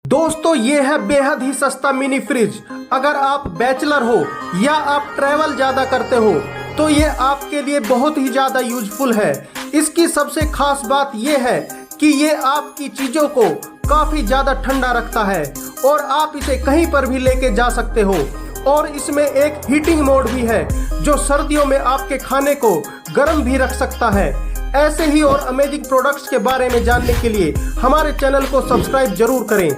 दोस्तों ये है बेहद ही सस्ता मिनी फ्रिज। अगर आप बैचलर हो या आप ट्रैवल ज्यादा करते हो तो ये आपके लिए बहुत ही ज्यादा यूजफुल है। इसकी सबसे खास बात ये है कि ये आपकी चीजों को काफी ज्यादा ठंडा रखता है और आप इसे कहीं पर भी लेके जा सकते हो। और इसमें एक हीटिंग मोड भी है जो सर्दियों में आपके खाने को गर्म भी रख सकता है। ऐसे ही और अमेजिंग प्रोडक्ट्स के बारे में जानने के लिए हमारे चैनल को सब्सक्राइब जरूर करें।